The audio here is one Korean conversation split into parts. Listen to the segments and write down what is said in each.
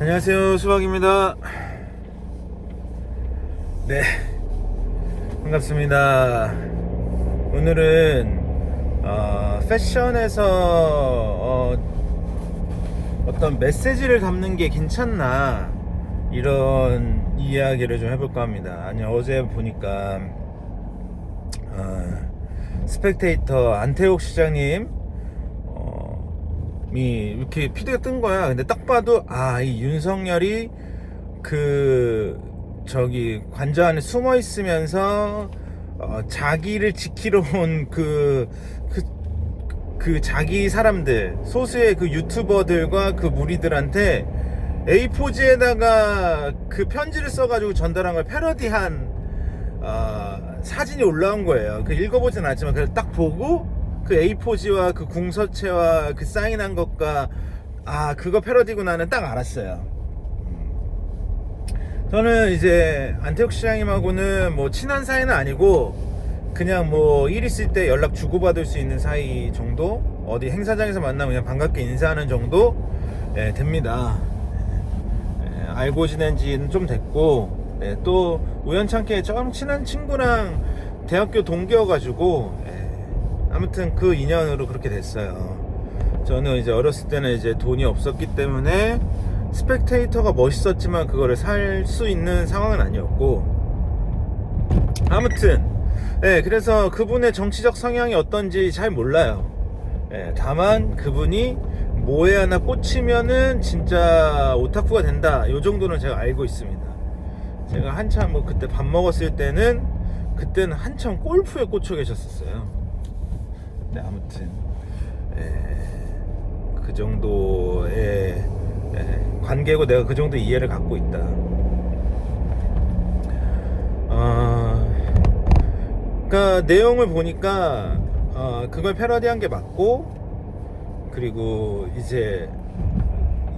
안녕하세요, 수박입니다. 네, 반갑습니다. 오늘은 패션에서 어떤 메시지를 담는 게 괜찮나, 이런 이야기를 좀 해볼까 합니다. 아니, 어제 보니까 스펙테이터 안태욱 시장님 이 이렇게 피드가 뜬 거야. 근데 딱 봐도 이 윤석열이 저기 관저 안에 숨어 있으면서 자기를 지키러 온 자기 사람들, 소수의 그 유튜버들과 그 무리들한테 A4지에다가 그 편지를 써가지고 전달한 걸 패러디한 사진이 올라온 거예요. 그 읽어보진 않았지만 그걸 딱 보고 그 A4지와 그 궁서체와 그 사인한 것과 그거 패러디구나는 딱 알았어요. 저는 이제 안태욱 시장님하고는 뭐 친한 사이는 아니고 그냥 뭐 일 있을 때 연락 주고받을 수 있는 사이 정도, 어디 행사장에서 만나면 그냥 반갑게 인사하는 정도 됩니다. 알고 지낸 지는 좀 됐고, 또 우연찮게 좀 친한 친구랑 대학교 동기여가지고 아무튼 그 인연으로 그렇게 됐어요. 저는 이제 어렸을 때는 이제 돈이 없었기 때문에 스펙테이터가 멋있었지만 그거를 살 수 있는 상황은 아니었고, 아무튼 그래서 그분의 정치적 성향이 어떤지 잘 몰라요. 다만 그분이 뭐에 하나 꽂히면은 진짜 오타쿠가 된다, 요 정도는 제가 알고 있습니다. 제가 한참 뭐 그때 밥 먹었을 때는 그때는 한참 골프에 꽂혀 계셨었어요. 아무튼 그 정도의 관계고 내가 그 정도 이해를 갖고 있다. 그러니까 내용을 보니까 그걸 패러디한 게 맞고, 그리고 이제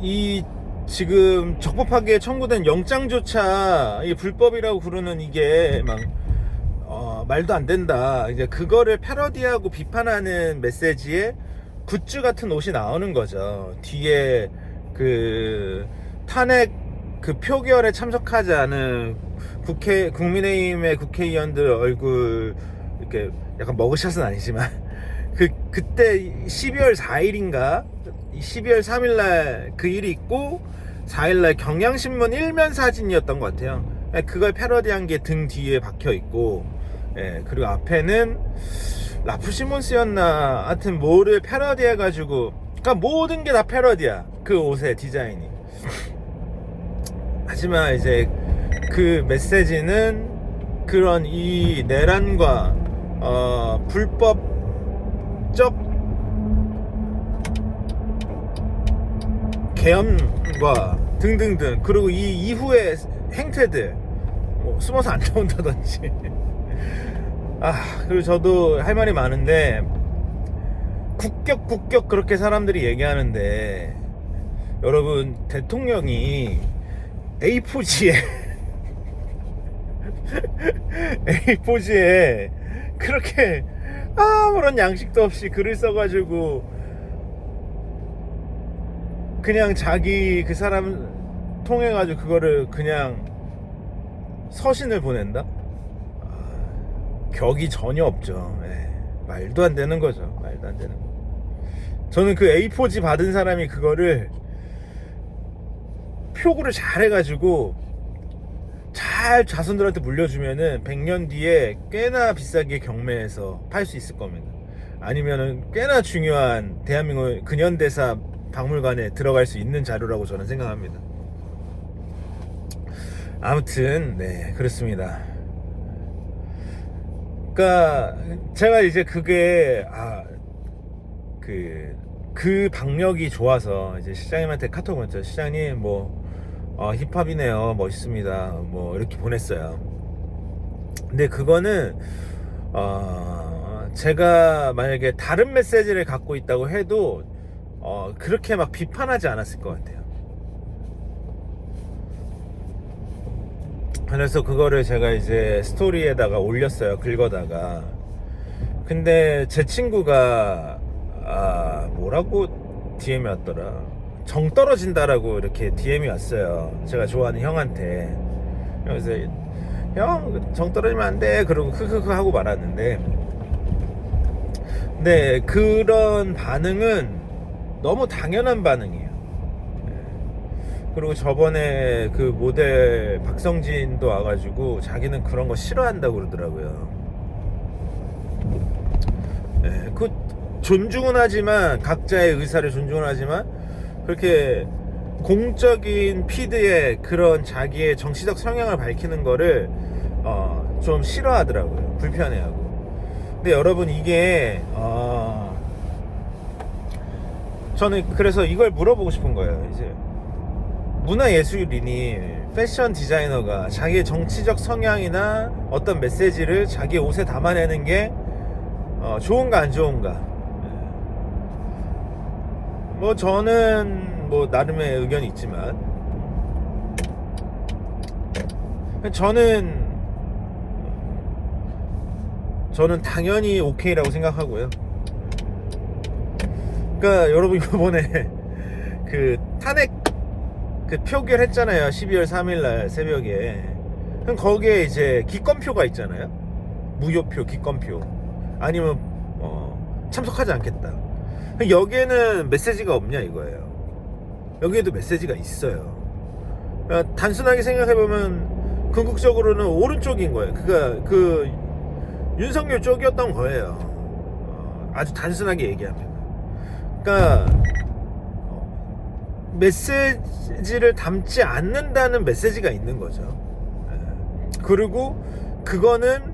이 지금 적법하게 청구된 영장조차 이 불법이라고 부르는 이게 막 말도 안 된다, 이제 그거를 패러디하고 비판하는 메시지에 굿즈 같은 옷이 나오는 거죠. 뒤에 그 탄핵 그 표결에 참석하지 않은 국민의힘의 국회의원들 얼굴 이렇게 약간 머그샷은 아니지만 그때 12월 4일인가 12월 3일날 그 일이 있고 4일날 경향신문 일면 사진이었던 것 같아요. 그걸 패러디한 게 등 뒤에 박혀 있고, 그리고 앞에는 라프시몬스였나, 하여튼 뭐를 패러디 해가지고, 그러니까 모든 게 다 패러디야, 그 옷의 디자인이. 하지만 이제 그 메시지는 그런 이 내란과 불법적 계엄과 등등등, 그리고 이 이후의 행태들, 뭐 숨어서 안 나온다든지 그리고 저도 할 말이 많은데, 국격 그렇게 사람들이 얘기하는데, 여러분, 대통령이 A4지에 A4지에 그렇게 아무런 양식도 없이 글을 써가지고 그냥 자기 그 사람 통해가지고 그거를 그냥 서신을 보낸다? 격이 전혀 없죠. 말도 안 되는 거죠. 말도 안 되는 거. 저는 그 A4지 받은 사람이 그거를 표구를 잘 해가지고 잘 자손들한테 물려주면은 100년 뒤에 꽤나 비싸게 경매해서 팔 수 있을 겁니다. 아니면은 꽤나 중요한 대한민국 근현대사 박물관에 들어갈 수 있는 자료라고 저는 생각합니다. 아무튼 그렇습니다. 그러니까 제가 이제 그게 그 박력이 좋아서 이제 시장님한테 카톡 보냈죠. 시장님 뭐 힙합이네요, 멋있습니다, 뭐 이렇게 보냈어요. 근데 그거는 제가 만약에 다른 메시지를 갖고 있다고 해도 그렇게 막 비판하지 않았을 것 같아요. 그래서 그거를 제가 이제 스토리에다가 올렸어요, 긁어다가. 근데 제 친구가 뭐라고 DM이 왔더라. 정 떨어진다라고 이렇게 DM이 왔어요. 제가 좋아하는 형한테. 그래서 형 정 떨어지면 안 돼 그러고 크크크 하고 말았는데, 네, 그런 반응은 너무 당연한 반응이에요. 그리고 저번에 그 모델 박성진도 와가지고 자기는 그런 거 싫어한다고 그러더라고요. 네, 그 존중은 하지만, 각자의 의사를 존중은 하지만, 그렇게 공적인 피드에 그런 자기의 정치적 성향을 밝히는 거를 좀 싫어하더라고요. 불편해하고. 근데 여러분, 이게 저는 그래서 이걸 물어보고 싶은 거예요. 이제 문화예술인이, 패션 디자이너가 자기의 정치적 성향이나 어떤 메시지를 자기 옷에 담아내는 게 좋은가 안 좋은가. 뭐 저는 뭐 나름의 의견이 있지만, 저는 당연히 오케이라고 생각하고요. 그러니까 여러분, 이번에 그 탄핵 그 표결했잖아요. 12월 3일날 새벽에. 그럼 거기에 이제 기권표가 있잖아요. 무효표, 기권표. 아니면 참석하지 않겠다. 여기에는 메시지가 없냐 이거예요. 여기에도 메시지가 있어요. 그러니까 단순하게 생각해보면 궁극적으로는 오른쪽인 거예요. 그러니까 그 윤석열 쪽이었던 거예요. 아주 단순하게 얘기하면. 그러니까 메시지를 담지 않는다는 메시지가 있는 거죠. 그리고 그거는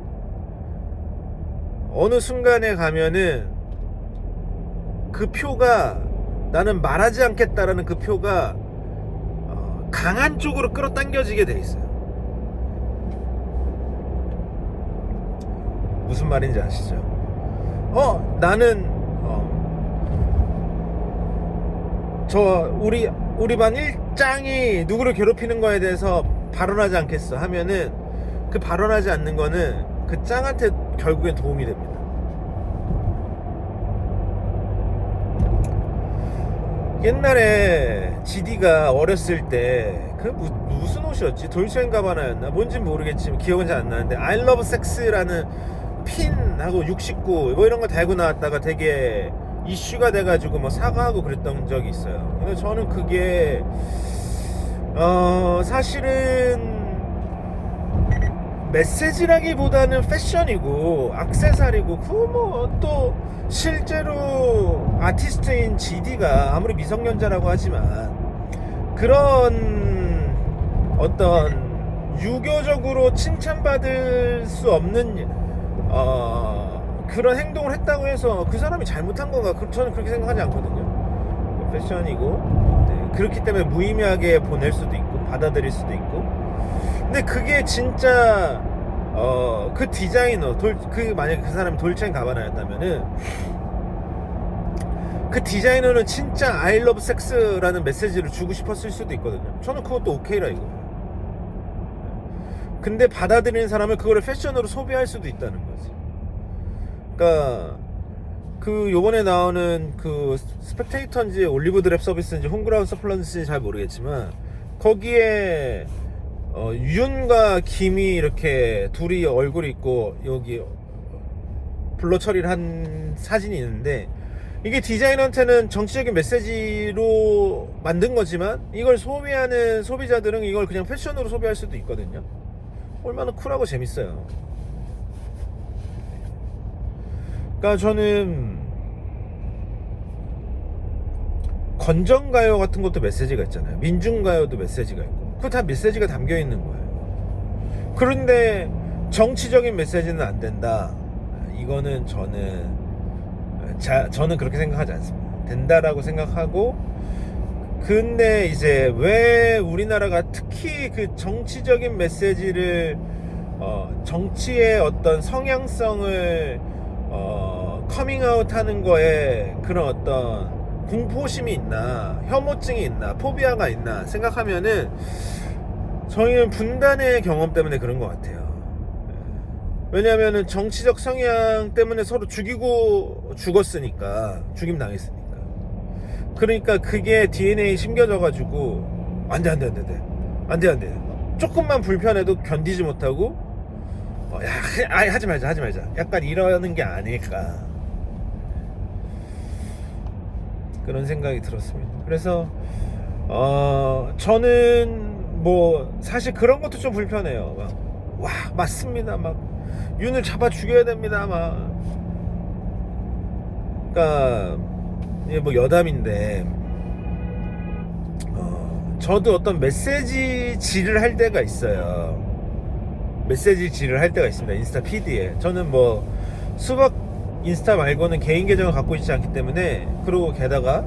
어느 순간에 가면은 그 표가, 나는 말하지 않겠다라는 그 표가 강한 쪽으로 끌어당겨지게 돼 있어요. 무슨 말인지 아시죠? 나는 우리 반 일장이 누구를 괴롭히는 거에 대해서 발언하지 않겠어 하면은, 그 발언하지 않는 거는 그 짱한테 결국엔 도움이 됩니다. 옛날에 GD가 어렸을 때 그 무슨 옷이었지? 돌체앤가바나였나? 뭔진 모르겠지만 기억은 잘 안 나는데, I love sex라는 핀하고 69 뭐 이런 거 달고 나왔다가 되게 이슈가 돼가지고 뭐 사과하고 그랬던 적이 있어요. 근데 저는 그게 사실은 메시지라기보다는 패션이고 액세서리고, 그 뭐 또 실제로 아티스트인 GD가 아무리 미성년자라고 하지만 그런 어떤 유교적으로 칭찬받을 수 없는 그런 행동을 했다고 해서 그 사람이 잘못한 건가? 저는 그렇게 생각하지 않거든요. 패션이고, 네, 그렇기 때문에 무의미하게 보낼 수도 있고 받아들일 수도 있고. 근데 그게 진짜 그 디자이너 만약에 그 사람이 돌체앤가바나였다면은, 그 디자이너는 진짜 I love sex라는 메시지를 주고 싶었을 수도 있거든요. 저는 그것도 오케이라 이거예요. 근데 받아들이는 사람은 그거를 패션으로 소비할 수도 있다는 거지. 그러니까 그 요번에 나오는 그 스펙테이터인지 올리브 드랩 서비스인지 홈그라운드 서플런스인지 잘 모르겠지만, 거기에 윤과 김이 이렇게 둘이 얼굴이 있고 여기 블러 처리를 한 사진이 있는데, 이게 디자이너한테는 정치적인 메시지로 만든 거지만 이걸 소비하는 소비자들은 이걸 그냥 패션으로 소비할 수도 있거든요. 얼마나 쿨하고 재밌어요. 그러니까 저는 건전가요 같은 것도 메시지가 있잖아요. 민중가요도 메시지가 있고, 그거 다 메시지가 담겨 있는 거예요. 그런데 정치적인 메시지는 안 된다, 이거는 저는 그렇게 생각하지 않습니다. 된다라고 생각하고, 근데 이제 왜 우리나라가 특히 그 정치적인 메시지를 정치의 어떤 성향성을 커밍아웃 하는 거에 그런 어떤 공포심이 있나, 혐오증이 있나, 포비아가 있나 생각하면은 저희는 분단의 경험 때문에 그런 것 같아요. 왜냐하면은 정치적 성향 때문에 서로 죽이고 죽었으니까, 죽임 당했으니까. 그러니까 그게 DNA에 심겨져가지고 안돼 조금만 불편해도 견디지 못하고 야 아예 하지 말자 약간 이러는 게 아닐까 그런 생각이 들었습니다. 그래서 저는 뭐 사실 그런 것도 좀 불편해요. 와 맞습니다 막 윤을 잡아 죽여야 됩니다 막 그러니까 이게 뭐 여담인데 저도 어떤 메시지질을 할 때가 있어요. 메시지질을 할 때가 있습니다. 인스타 피드에 저는 뭐 수박 인스타 말고는 개인 계정을 갖고 있지 않기 때문에 그리고 게다가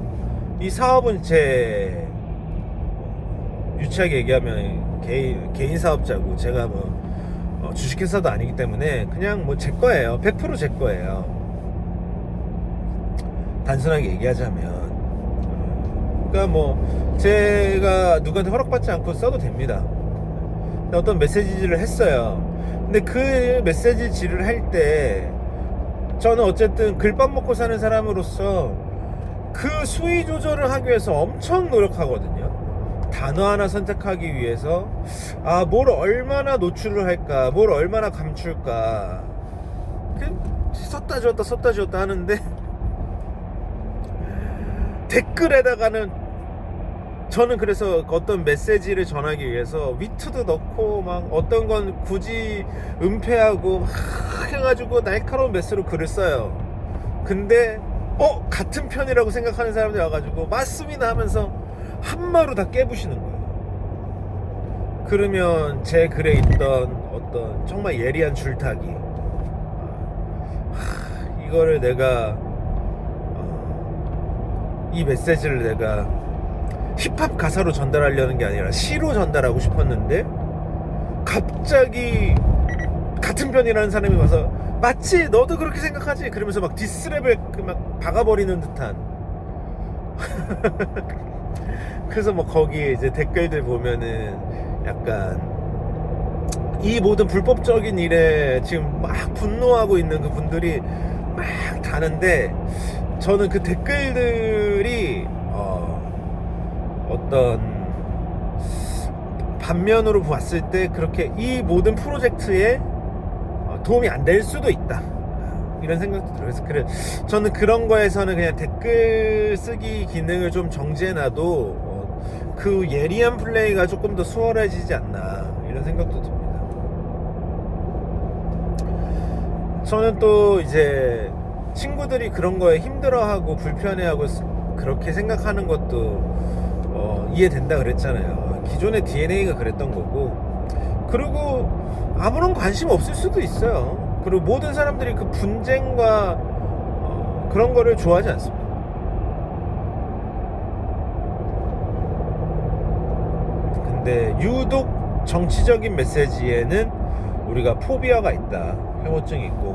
이 사업은 제 유치하게 얘기하면 개인 사업자고 제가 뭐 주식회사도 아니기 때문에 그냥 뭐 제 거예요. 100% 제 거예요. 단순하게 얘기하자면 그러니까 뭐 제가 누구한테 허락받지 않고 써도 됩니다. 어떤 메시지를 했어요. 근데 그 메시지질을 할 때 저는 어쨌든 글밥 먹고 사는 사람으로서 그 수위 조절을 하기 위해서 엄청 노력하거든요. 단어 하나 선택하기 위해서 뭘 얼마나 노출을 할까, 뭘 얼마나 감출까. 썼다 지웠다 하는데 댓글에다가는 저는 그래서 어떤 메시지를 전하기 위해서 위트도 넣고 막 어떤 건 굳이 은폐하고 막 해가지고 날카로운 메시지로 글을 써요. 근데 같은 편이라고 생각하는 사람들이 와가지고 맞습니다 하면서 한마로 다 깨부시는 거예요. 그러면 제 글에 있던 어떤 정말 예리한 줄타기 이거를 내가 이 메시지를 내가 힙합 가사로 전달하려는 게 아니라 시로 전달하고 싶었는데 갑자기 같은 편이라는 사람이 와서 맞지 너도 그렇게 생각하지 그러면서 막 디스랩을 막 박아버리는 듯한 그래서 뭐 거기에 이제 댓글들 보면은 약간 이 모든 불법적인 일에 지금 막 분노하고 있는 그 분들이 막 다는데 저는 그 댓글들이 어떤 반면으로 봤을 때 그렇게 이 모든 프로젝트에 도움이 안 될 수도 있다 이런 생각도 들어요. 그래서 저는 그런 거에서는 그냥 댓글 쓰기 기능을 좀 정지해놔도 그 예리한 플레이가 조금 더 수월해지지 않나 이런 생각도 듭니다. 저는 또 이제 친구들이 그런 거에 힘들어하고 불편해하고 그렇게 생각하는 것도 이해된다 그랬잖아요. 기존의 DNA가 그랬던 거고 그리고 아무런 관심 없을 수도 있어요. 그리고 모든 사람들이 그 분쟁과 그런 거를 좋아하지 않습니다. 근데 유독 정치적인 메시지에는 우리가 포비아가 있다, 혐오증이 있고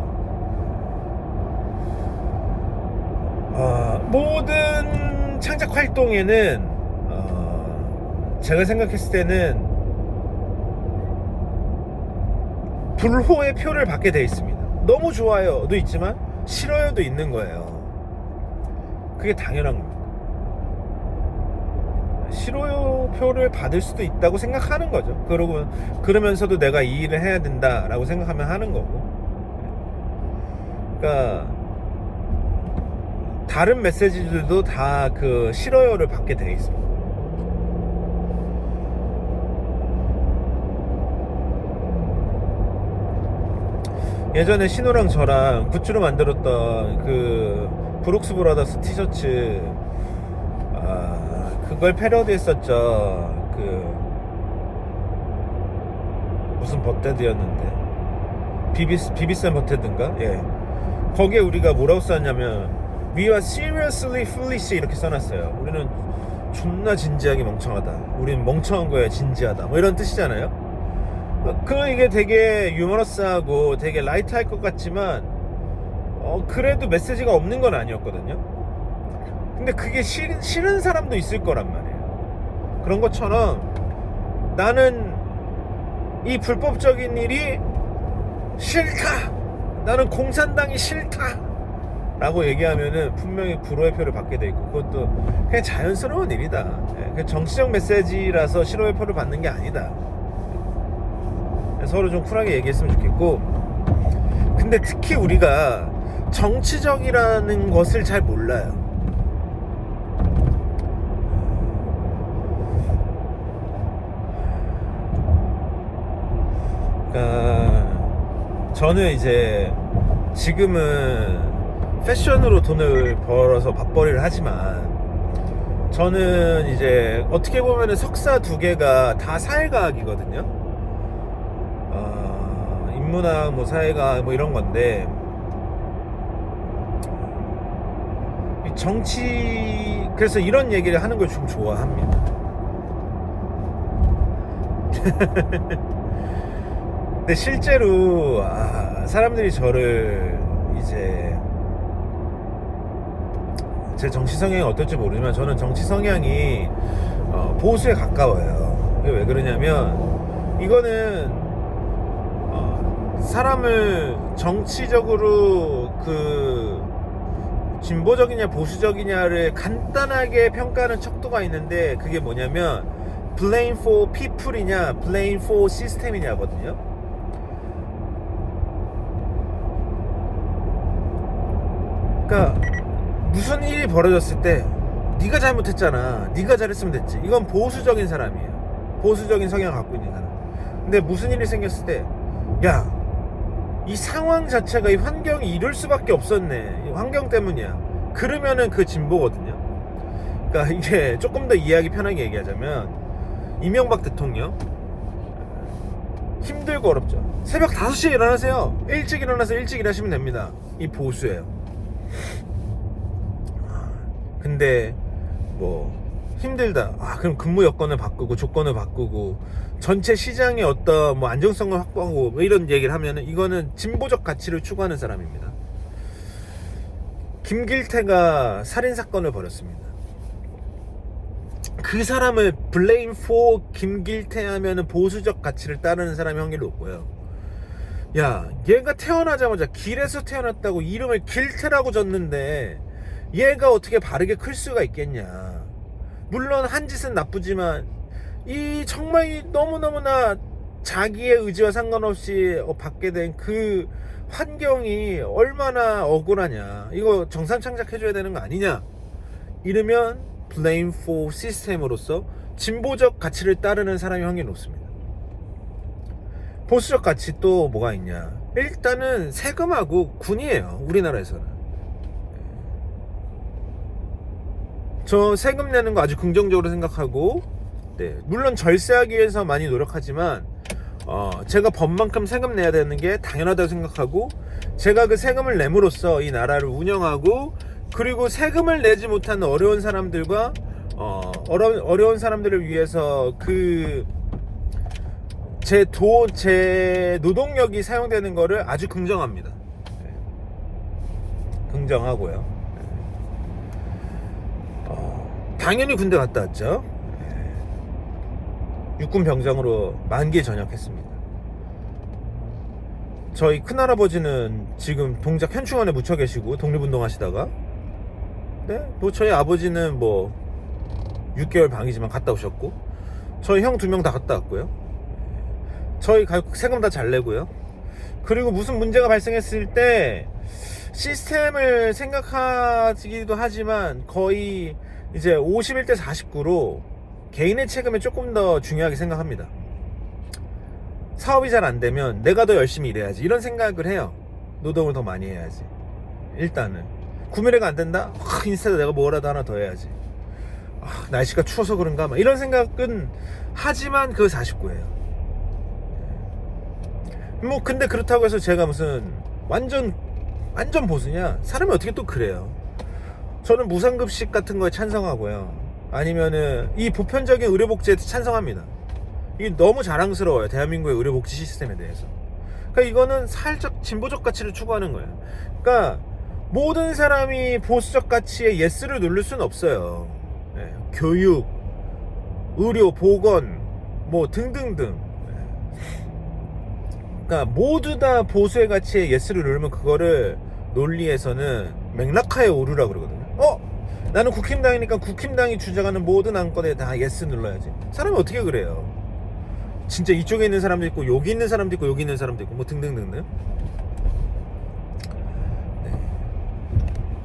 모든 창작 활동에는 제가 생각했을 때는 불호의 표를 받게 돼 있습니다. 너무 좋아요도 있지만 싫어요도 있는 거예요. 그게 당연한 겁니다. 싫어요 표를 받을 수도 있다고 생각하는 거죠. 그러면서도 내가 이 일을 해야 된다라고 생각하면 하는 거고. 그러니까 다른 메시지들도 다 그 싫어요를 받게 돼 있습니다. 예전에 신호랑 저랑 굿즈로 만들었던 그 브룩스 브라더스 티셔츠 그걸 패러디 했었죠. 그 무슨 버테드였는데 비비슨 버테드인가? 예. 거기에 우리가 뭐라고 썼냐면 We are seriously foolish 이렇게 써놨어요. 우리는 존나 진지하게 멍청하다. 우리는 멍청한 거야 진지하다. 뭐 이런 뜻이잖아요. 이게 되게 유머러스하고 되게 라이트할 것 같지만 그래도 메시지가 없는 건 아니었거든요. 근데 그게 싫은 사람도 있을 거란 말이에요. 그런 것처럼 나는 이 불법적인 일이 싫다. 나는 공산당이 싫다. 라고 얘기하면은 분명히 불호의 표를 받게 돼 있고, 그것도 그냥 자연스러운 일이다. 그 정치적 메시지라서 싫어의 표를 받는 게 아니다. 서로 좀 쿨하게 얘기했으면 좋겠고, 근데 특히 우리가 정치적이라는 것을 잘 몰라요. 그러니까 저는 이제 지금은 패션으로 돈을 벌어서 밥벌이를 하지만, 저는 이제 어떻게 보면은 석사 2개가 다 사회과학이거든요. 인문학, 뭐 사회과학, 뭐 이런 건데, 이 정치, 그래서 이런 얘기를 하는 걸 좀 좋아합니다. 근데 실제로 사람들이 저를 이제, 제 정치 성향이 어떨지 모르지만 저는 정치 성향이 보수에 가까워요. 왜 그러냐면, 이거는 사람을 정치적으로 그 진보적이냐 보수적이냐를 간단하게 평가하는 척도가 있는데, 그게 뭐냐면 blame for people이냐 blame for system이냐거든요. 그러니까 무슨 일이 벌어졌을 때 네가 잘못했잖아, 네가 잘했으면 됐지, 이건 보수적인 사람이에요. 보수적인 성향을 갖고 있는 사람. 근데 무슨 일이 생겼을 때, 야, 이 상황 자체가, 이 환경이 이럴 수밖에 없었네, 이 환경 때문이야, 그러면은 그 진보거든요. 그러니까 이게 조금 더 이해하기 편하게 얘기하자면, 이명박 대통령 힘들고 어렵죠. 새벽 5시에 일어나세요. 일찍 일어나서 일찍 일하시면 됩니다. 이 보수예요. 근데 뭐 힘들다, 그럼 근무 여건을 바꾸고 조건을 바꾸고 전체 시장의 어떤 뭐 안정성을 확보하고 뭐 이런 얘기를 하면은, 이거는 진보적 가치를 추구하는 사람입니다. 김길태가 살인사건을 벌였습니다. 그 사람을 blame for 김길태 하면은 보수적 가치를 따르는 사람이 확률이 높고요. 야, 얘가 태어나자마자 길에서 태어났다고 이름을 길태라고 졌는데 얘가 어떻게 바르게 클 수가 있겠냐. 물론 한 짓은 나쁘지만, 이 정말 너무너무나 자기의 의지와 상관없이 받게 된 그 환경이 얼마나 억울하냐, 이거 정상 창작해줘야 되는 거 아니냐, 이러면 blame for system으로서 진보적 가치를 따르는 사람이 확률이 높습니다. 보수적 가치 또 뭐가 있냐, 일단은 세금하고 군이에요. 우리나라에서는 저 세금 내는 거 아주 긍정적으로 생각하고, 물론 절세하기 위해서 많이 노력하지만 제가 법만큼 세금 내야 되는 게 당연하다고 생각하고, 제가 그 세금을 내므로써 이 나라를 운영하고, 그리고 세금을 내지 못하는 어려운 사람들과 어려운 사람들을 위해서 제 노동력이 사용되는 거를 아주 긍정합니다. 긍정하고요. 당연히 군대 갔다 왔죠. 육군 병장으로 만기에 전역했습니다. 저희 큰할아버지는 지금 동작 현충원에 묻혀 계시고 독립운동 하시다가, 뭐 저희 아버지는 뭐 6개월 방이지만 갔다 오셨고, 저희 형 2명 다 갔다 왔고요. 저희 세금 다 잘 내고요. 그리고 무슨 문제가 발생했을 때 시스템을 생각하기도 하지만 거의 이제 51대 49로 개인의 책임을 조금 더 중요하게 생각합니다. 사업이 잘 안 되면 내가 더 열심히 일해야지, 이런 생각을 해요. 노동을 더 많이 해야지. 일단은 구매가 안 된다? 인스타에 내가 뭐라도 하나 더 해야지. 날씨가 추워서 그런가? 막 이런 생각은 하지만 그거 49예요. 뭐 근데 그렇다고 해서 제가 무슨 완전 보수냐? 사람이 어떻게 또 그래요. 저는 무상급식 같은 거에 찬성하고요. 아니면은 이 보편적인 의료복지에 찬성합니다. 이게 너무 자랑스러워요, 대한민국의 의료복지 시스템에 대해서. 그러니까 이거는 살짝 진보적 가치를 추구하는 거예요. 그러니까 모든 사람이 보수적 가치에 예스를 누를 수는 없어요. 교육, 의료, 보건, 뭐 등등등. 그러니까 모두 다 보수의 가치에 예스를 누르면 그거를 논리에서는 맥락하에 오르라 그러거든요. 나는 국힘당이니까 국힘당이 주장하는 모든 안건에 다 예스 눌러야지. 사람이 어떻게 그래요? 진짜 이쪽에 있는 사람도 있고 여기 있는 사람도 있고 여기 있는 사람도 있고 뭐 등등등등.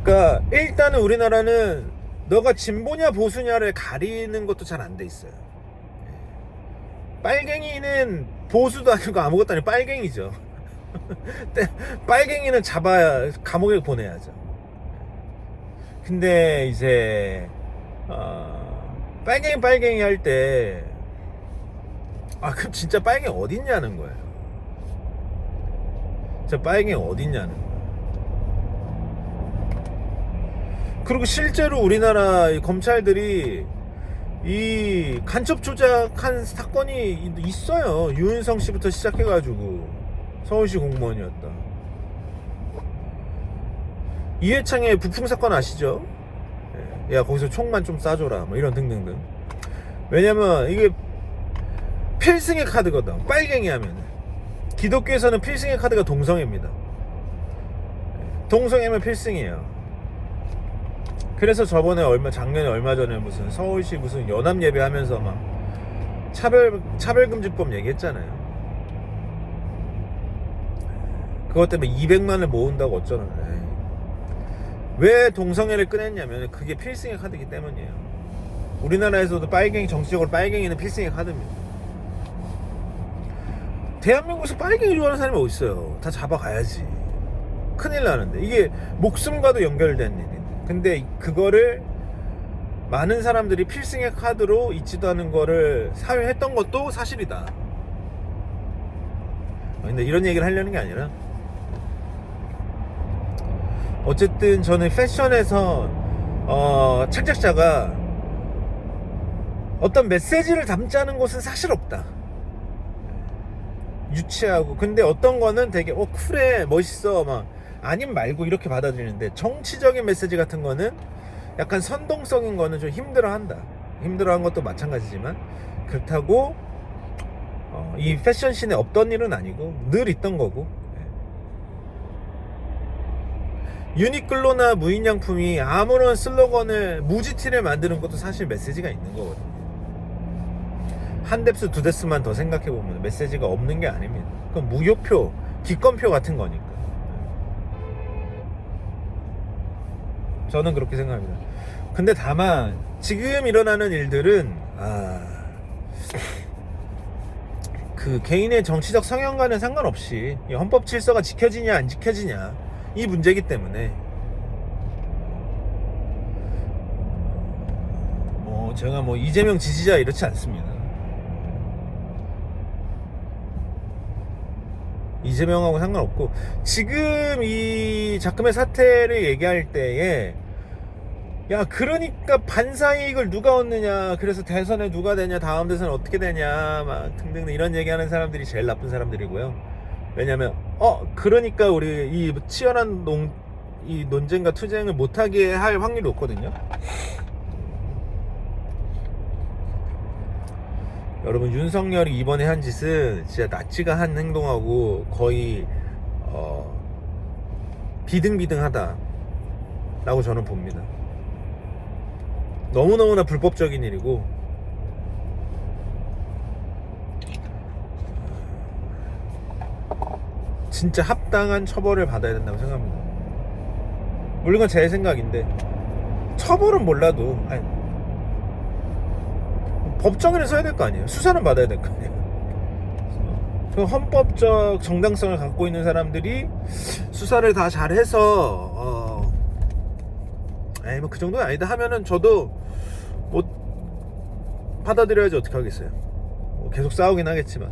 그러니까 일단은 우리나라는 너가 진보냐 보수냐를 가리는 것도 잘 안 돼 있어요. 빨갱이는 보수도 아니고 아무것도 아니고 빨갱이죠. 빨갱이는 잡아야 감옥에 보내야죠. 근데 이제 빨갱이 할 때 그럼 진짜 빨갱이 어딨냐는 거예요. 진짜 빨갱이 어딨냐는 거예요. 그리고 실제로 우리나라 검찰들이 이 간첩 조작한 사건이 있어요. 유은성 씨부터 시작해가지고 서울시 공무원이었다. 이회창의 부풍 사건 아시죠? 야 거기서 총만 좀 쏴줘라 뭐 이런 등등등. 왜냐면 이게 필승의 카드거든. 빨갱이 하면 기독교에서는 필승의 카드가 동성애입니다. 동성애면 필승이에요. 그래서 저번에 작년에 얼마 전에 무슨 서울시 무슨 연합 예배하면서 막 차별금지법 얘기했잖아요. 그것 때문에 200만을 모은다고 어쩌는데. 왜 동성애를 꺼냈냐면 그게 필승의 카드이기 때문이에요. 우리나라에서도 정치적으로 빨갱이는 필승의 카드입니다. 대한민국에서 빨갱이 좋아하는 사람이 어딨어요. 다 잡아가야지. 큰일 나는데 이게 목숨과도 연결된 일인데, 근데 그거를 많은 사람들이 필승의 카드로 잊지도 않은 거를 사유했던 것도 사실이다. 근데 이런 얘기를 하려는 게 아니라 어쨌든 저는 패션에서 창작자가 어떤 메시지를 담자는 것은 사실 없다. 유치하고. 근데 어떤 거는 되게 쿨해 멋있어 막 아님 말고 이렇게 받아들이는데, 정치적인 메시지 같은 거는 약간 선동성인 거는 좀 힘들어한다. 힘들어한 것도 마찬가지지만 그렇다고 이 패션씬에 없던 일은 아니고 늘 있던 거고. 유니클로나 무인양품이 아무런 슬로건을 무지티를 만드는 것도 사실 메시지가 있는 거거든요. 한 뎁스 두 뎁스만 더 생각해보면 메시지가 없는 게 아닙니다. 그건 무효표, 기권표 같은 거니까. 저는 그렇게 생각합니다. 근데 다만 지금 일어나는 일들은 그 개인의 정치적 성향과는 상관없이 헌법 질서가 지켜지냐 안 지켜지냐 이 문제이기 때문에 제가 이재명 지지자 이렇지 않습니다. 이재명하고 상관없고, 지금 이 작금의 사태를 얘기할 때에 그러니까 반사이익을 누가 얻느냐, 그래서 대선에 누가 되냐, 다음 대선 어떻게 되냐 막 등등 이런 얘기하는 사람들이 제일 나쁜 사람들이고요. 왜냐면 그러니까 우리 이 치열한 이 논쟁과 투쟁을 못하게 할 확률이 높거든요. 여러분, 윤석열이 이번에 한 짓은 진짜 나치가 한 행동하고 거의 비등비등하다 라고 저는 봅니다. 너무너무나 불법적인 일이고, 진짜 합당한 처벌을 받아야 된다고 생각합니다. 물론 이건 제 생각인데, 처벌은 몰라도 법정에는 서야 될 거 아니에요. 수사는 받아야 될 거 아니에요. 그 헌법적 정당성을 갖고 있는 사람들이 수사를 다 잘해서 뭐 그 정도는 아니다 하면은 저도 받아들여야지 어떻게 하겠어요. 계속 싸우긴 하겠지만.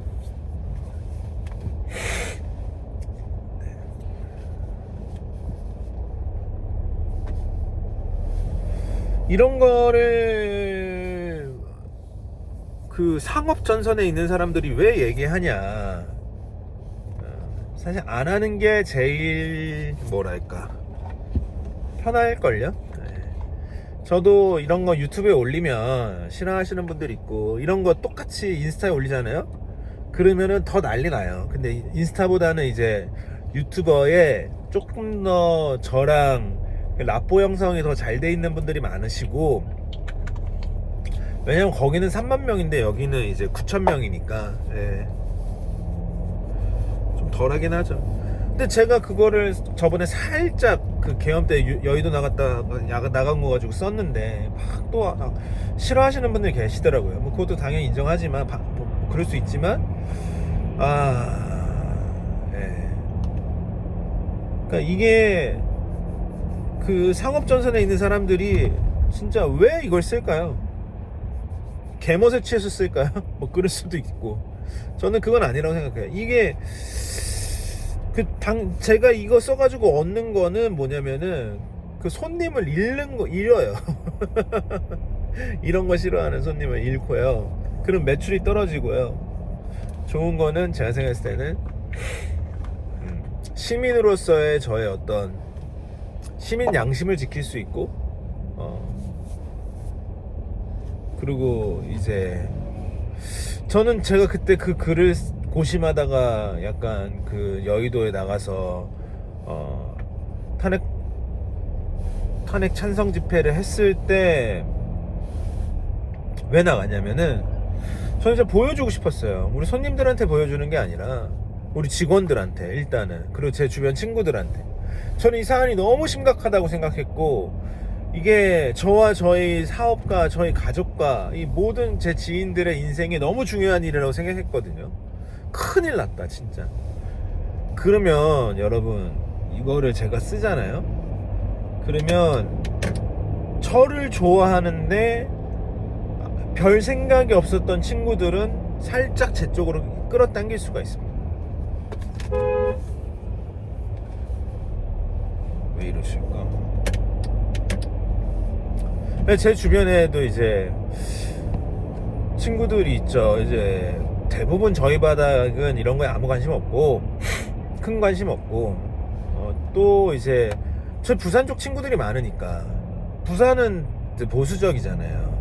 이런 거를 그 상업 전선에 있는 사람들이 왜 얘기하냐, 사실 안 하는 게 제일 편할걸요. 저도 이런 거 유튜브에 올리면 싫어하시는 분들 있고, 이런 거 똑같이 인스타에 올리잖아요. 그러면은 더 난리 나요. 근데 인스타보다는 이제 유튜버에 조금 더 저랑 라포 형성이 더 잘 돼 있는 분들이 많으시고, 왜냐면 거기는 3만 명인데 여기는 이제 9천 명이니까 예. 좀 덜하긴 하죠. 근데 제가 그거를 저번에 살짝 그 계엄 때 여의도 나간 거 가지고 썼는데 막 또 싫어하시는 분들 계시더라고요. 뭐 그것도 당연히 인정하지만 뭐 그럴 수 있지만 예. 그러니까 이게 그 상업전선에 있는 사람들이 진짜 왜 이걸 쓸까요? 개멋에 취해서 쓸까요? 뭐 그럴 수도 있고, 저는 그건 아니라고 생각해요. 이게 제가 이거 써가지고 얻는 거는 뭐냐면은 그 손님을 잃어요. 이런 거 싫어하는 손님을 잃고요. 그럼 매출이 떨어지고요. 좋은 거는 제가 생각했을 때는 시민으로서의 저의 어떤 시민 양심을 지킬 수 있고, 그리고 이제 저는 제가 그때 그 글을 고심하다가 약간 그 여의도에 나가서 탄핵 찬성 집회를 했을 때 왜 나갔냐면은 저는 진짜 보여주고 싶었어요. 우리 손님들한테 보여주는 게 아니라 우리 직원들한테 일단은, 그리고 제 주변 친구들한테. 저는 이 사안이 너무 심각하다고 생각했고, 이게 저와 저희 사업가, 저희 가족과 이 모든 제 지인들의 인생에 너무 중요한 일이라고 생각했거든요. 큰일 났다 진짜. 그러면 여러분, 이거를 제가 쓰잖아요. 그러면 저를 좋아하는데 별 생각이 없었던 친구들은 살짝 제 쪽으로 끌어당길 수가 있습니다. 왜 이러실까? 제 주변에도 이제 친구들이 있죠. 이제 대부분 저희 바닥은 이런 거에 아무 관심 없고, 큰 관심 없고, 또 이제 저 부산 쪽 친구들이 많으니까, 부산은 보수적이잖아요.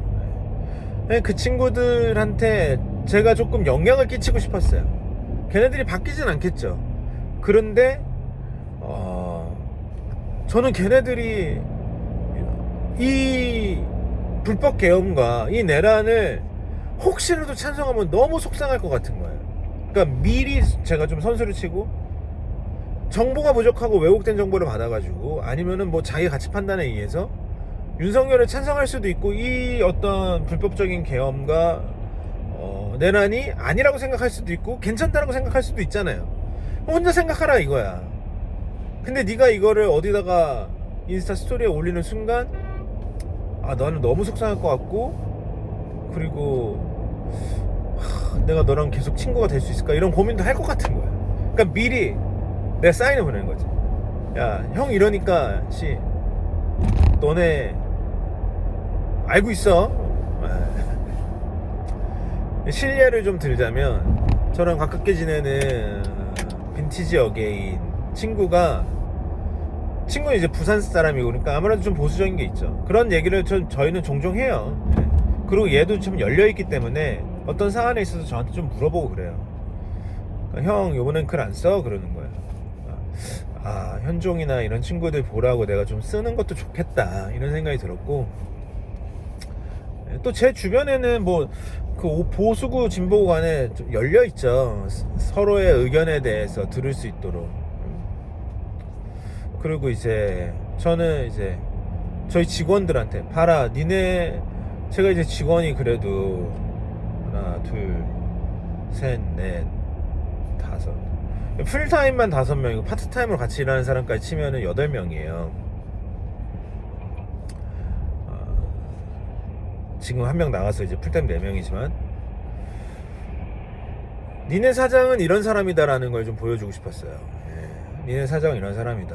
그 친구들한테 제가 조금 영향을 끼치고 싶었어요. 걔네들이 바뀌진 않겠죠. 그런데 저는 걔네들이 이 불법 계엄과 이 내란을 혹시라도 찬성하면 너무 속상할 것 같은 거예요. 그러니까 미리 제가 좀 선수를 치고, 정보가 부족하고 왜곡된 정보를 받아가지고, 아니면은 뭐 자기 가치 판단에 의해서 윤석열을 찬성할 수도 있고, 이 어떤 불법적인 계엄과 내란이 아니라고 생각할 수도 있고 괜찮다라고 생각할 수도 있잖아요. 혼자 생각하라 이거야. 근데 네가 이거를 어디다가 인스타 스토리에 올리는 순간, 너는 너무 속상할 것 같고, 그리고 내가 너랑 계속 친구가 될 수 있을까, 이런 고민도 할 것 같은 거야. 그러니까 미리 내가 사인을 보내는 거지. 야, 형 이러니까 너네 알고 있어. 실례를 좀 들자면, 저랑 가깝게 지내는 빈티지 어게인 친구는 이제 부산 사람이고, 그러니까 아무래도 좀 보수적인 게 있죠. 그런 얘기를 저희는 종종 해요. 그리고 얘도 좀 열려있기 때문에 어떤 사안에 있어서 저한테 좀 물어보고 그래요. 그러니까 형 요번엔 글 안 써? 그러는 거예요. 현종이나 이런 친구들 보라고 내가 좀 쓰는 것도 좋겠다, 이런 생각이 들었고, 또 제 주변에는 뭐 그 보수구 진보구 간에 좀 열려 있죠. 서로의 의견에 대해서 들을 수 있도록. 그리고 이제 저는 이제 저희 직원들한테, 봐라, 제가 이제 직원이 그래도 하나, 둘, 셋, 넷, 다섯, 풀타임만 5명이고 파트타임으로 같이 일하는 사람까지 치면은 8명이에요. 지금 한 명 나가서 이제 풀타임 4명이지만, 니네 사장은 이런 사람이다라는 걸 좀 보여주고 싶었어요. 니네 사장은 이런 사람이다.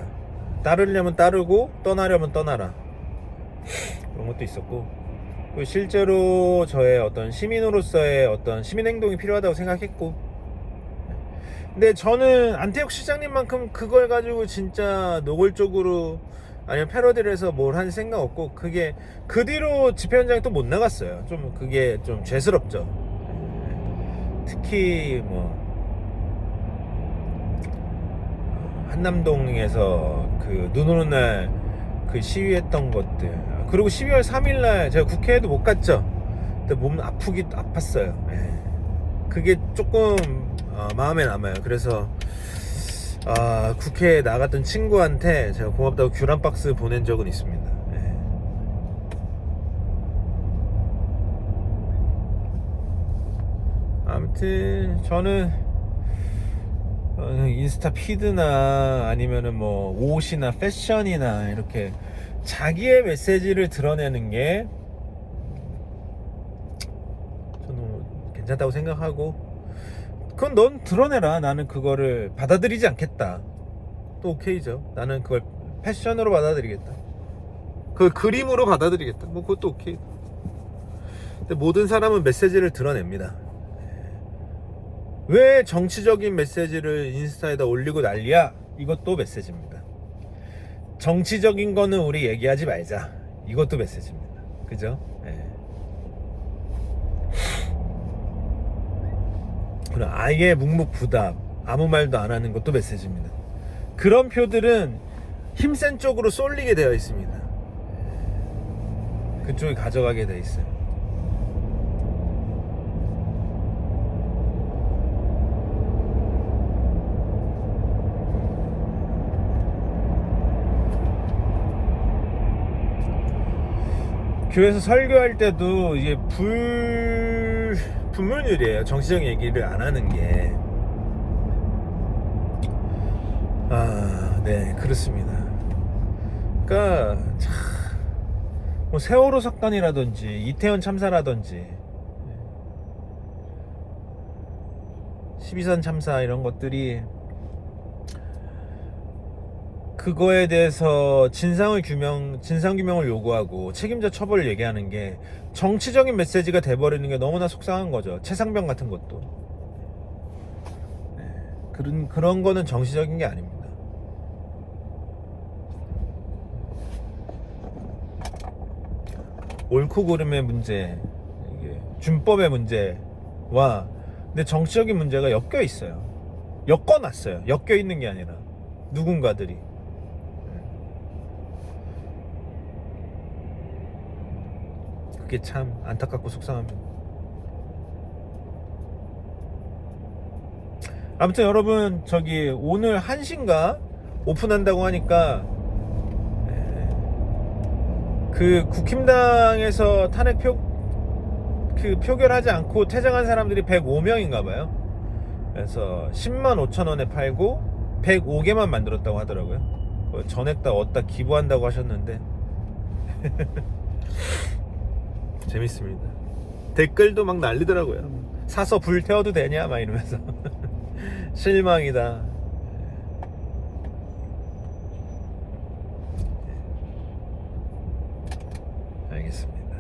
따르려면 따르고 떠나려면 떠나라, 그런 것도 있었고, 그리고 실제로 저의 어떤 시민으로서의 어떤 시민행동이 필요하다고 생각했고, 근데 저는 안태욱 시장님만큼 그걸 가지고 진짜 노골적으로 아니면 패러디를 해서 뭘 한 생각 없고, 그게 그 뒤로 집회 현장에 또 못 나갔어요. 좀 그게 좀 죄스럽죠. 특히 뭐 한남동에서 그 눈 오는 날 그 시위했던 것들. 그리고 12월 3일날 제가 국회에도 못 갔죠. 근데 몸 아팠어요. 예. 그게 조금 마음에 남아요. 그래서 국회에 나갔던 친구한테 제가 고맙다고 귤 한 박스 보낸 적은 있습니다. 예. 아무튼 저는 인스타 피드나 아니면은 뭐 옷이나 패션이나 이렇게 자기의 메시지를 드러내는 게 저는 괜찮다고 생각하고, 그건 넌 드러내라. 나는 그거를 받아들이지 않겠다. 또 오케이죠. 나는 그걸 패션으로 받아들이겠다. 그걸 그림으로 받아들이겠다. 뭐 그것도 오케이. 근데 모든 사람은 메시지를 드러냅니다. 왜 정치적인 메시지를 인스타에다 올리고 난리야? 이것도 메시지입니다. 정치적인 거는 우리 얘기하지 말자. 이것도 메시지입니다. 그죠? 네. 그럼 아예 묵묵부답, 아무 말도 안 하는 것도 메시지입니다. 그런 표들은 힘센 쪽으로 쏠리게 되어 있습니다. 그쪽이 가져가게 되어 있어요. 교회에서 설교할 때도 이게 불문율이에요. 정치적인 얘기를 안 하는 게. 네, 그렇습니다. 그러니까 뭐 세월호 사건이라든지 이태원 참사라든지 12선 참사 이런 것들이, 그거에 대해서 진상 규명을 요구하고 책임자 처벌을 얘기하는 게 정치적인 메시지가 돼버리는 게 너무나 속상한 거죠. 최상병 같은 것도. 네, 그런 거는 정치적인 게 아닙니다. 옳고 그름의 문제, 이게 준법의 문제와 근데 정치적인 문제가 엮여 있어요. 엮어놨어요. 엮여 있는 게 아니라 누군가들이. 그게 참 안타깝고 속상합니다. 아무튼 여러분, 저기 오늘 1시인가 오픈한다고 하니까 그 국힘당에서 탄핵 표결하지 않고 퇴장한 사람들이 105명인가 봐요. 그래서 10만 5천 원에 팔고 105개만 만들었다고 하더라고요. 전액 다 얻다 기부한다고 하셨는데 재밌습니다. 댓글도 막 날리더라고요. 사서 불 태워도 되냐 막 이러면서 실망이다. 알겠습니다.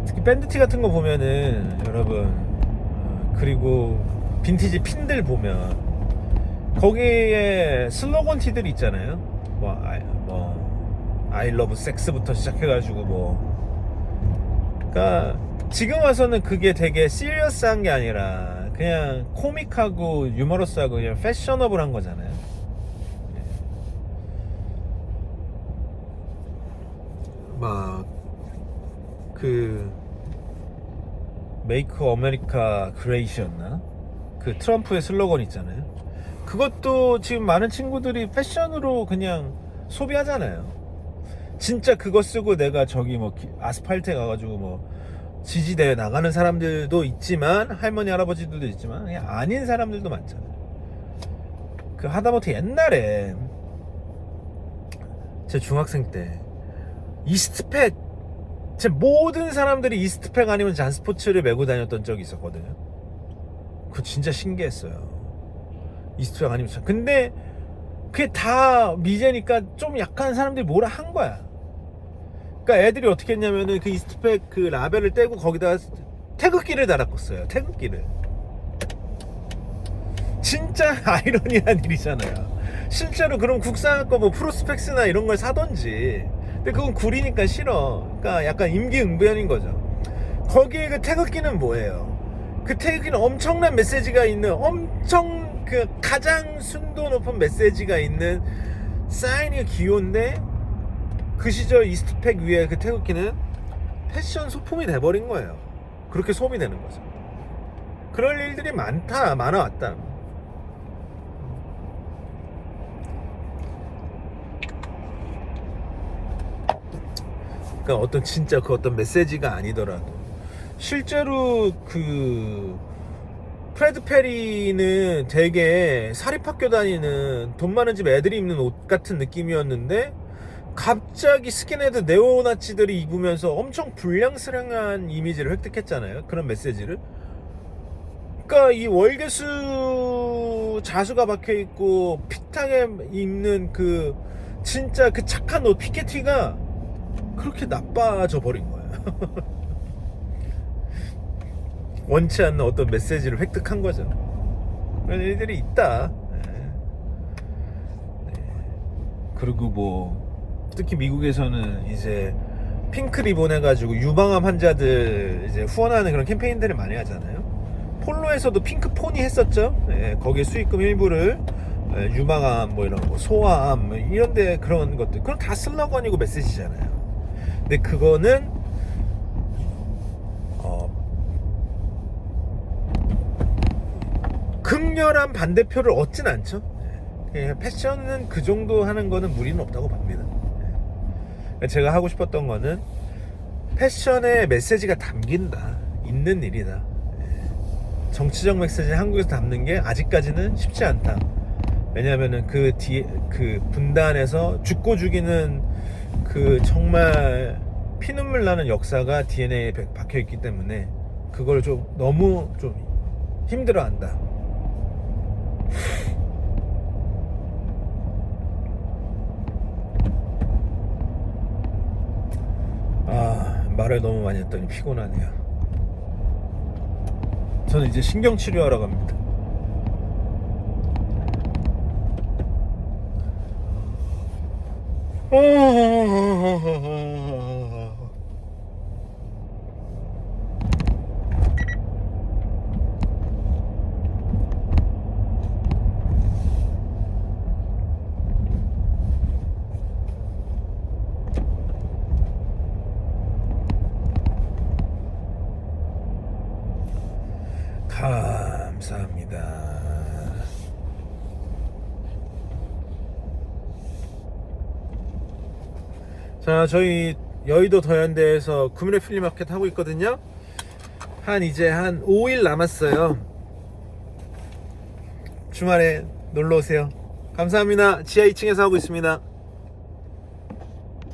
특히 밴드티 같은 거 보면은 여러분, 그리고 빈티지 핀들 보면 거기에 슬로건 티들 있잖아요. I love sex부터 시작해가지고 그러니까 지금 와서는 그게 되게 시리어스한 게 아니라 그냥 코믹하고 유머러스하고 그냥 패셔너블한 거잖아요. 막 메이크 아메리카 그레이시였나? 그 트럼프의 슬로건 있잖아요. 그것도 지금 많은 친구들이 패션으로 그냥 소비하잖아요. 진짜 그거 쓰고 내가 저기 아스팔트에 가가지고 지지대회 나가는 사람들도 있지만, 할머니 할아버지들도 있지만 그냥 아닌 사람들도 많잖아요. 그 하다못해 옛날에 제 중학생 때 이스트팩, 제 모든 사람들이 이스트팩 아니면 잔스포츠를 메고 다녔던 적이 있었거든요. 그거 진짜 신기했어요. 이스트팩 아니면 근데 그게 다 미제니까 좀 약간 사람들이 뭐라 한 거야. 그러니까 애들이 어떻게 했냐면은 그 이스트팩 그 라벨을 떼고 거기다가 태극기를 달았었어요. 태극기를. 진짜 아이러니한 일이잖아요. 실제로 그럼 국산 거 프로스펙스나 이런 걸 사던지. 근데 그건 구리니까 싫어. 그러니까 약간 임기응변인 거죠. 거기에 그 태극기는 뭐예요? 그 태극기는 엄청난 메시지가 있는, 엄청 그 가장 순도 높은 메시지가 있는 사인이 기호인데, 그 시절 이스트팩 위에 그 태극기는 패션 소품이 돼버린 거예요. 그렇게 소음이 되는 거죠. 그럴 일들이 많아왔다. 그러니까 어떤 진짜 그 어떤 메시지가 아니더라도 실제로 그 프레드 페리는 되게 사립학교 다니는 돈 많은 집 애들이 입는 옷 같은 느낌이었는데 갑자기 스킨헤드 네오나치들이 입으면서 엄청 불량스랑한 이미지를 획득했잖아요. 그런 메시지를. 그러니까 이 월계수 자수가 박혀있고 핏하게 입는 그 진짜 그 착한 옷 피케티가 그렇게 나빠져 버린 거야. 원치 않는 어떤 메시지를 획득한 거죠. 그런 일들이 있다. 그리고 뭐 특히 미국에서는 이제 핑크 리본 해가지고 유방암 환자들 이제 후원하는 그런 캠페인들을 많이 하잖아요. 폴로에서도 핑크 포니 했었죠. 거기에 수익금 일부를 유방암 뭐 이런 거 소아암 뭐 이런데 그런 것들 그건 다 슬러건이고 메시지잖아요. 근데 그거는 극렬한 반대표를 얻진 않죠. 패션은 그 정도 하는 거는 무리는 없다고 봅니다. 제가 하고 싶었던 거는 패션에 메시지가 담긴다, 있는 일이다. 정치적 메시지 한국에서 담는 게 아직까지는 쉽지 않다. 왜냐하면은 그 뒤에 그 분단에서 죽고 죽이는 그 정말 피눈물 나는 역사가 DNA에 박혀 있기 때문에 그걸 좀 너무 좀 힘들어한다. 말을 너무 많이 했더니 피곤하네요. 저는 이제 신경치료하러 갑니다. 감사합니다. 자, 저희 여의도 더현대에서 구미래 플리마켓 하고 있거든요. 이제 한 5일 남았어요. 주말에 놀러 오세요. 감사합니다. 지하 2층에서 하고 있습니다.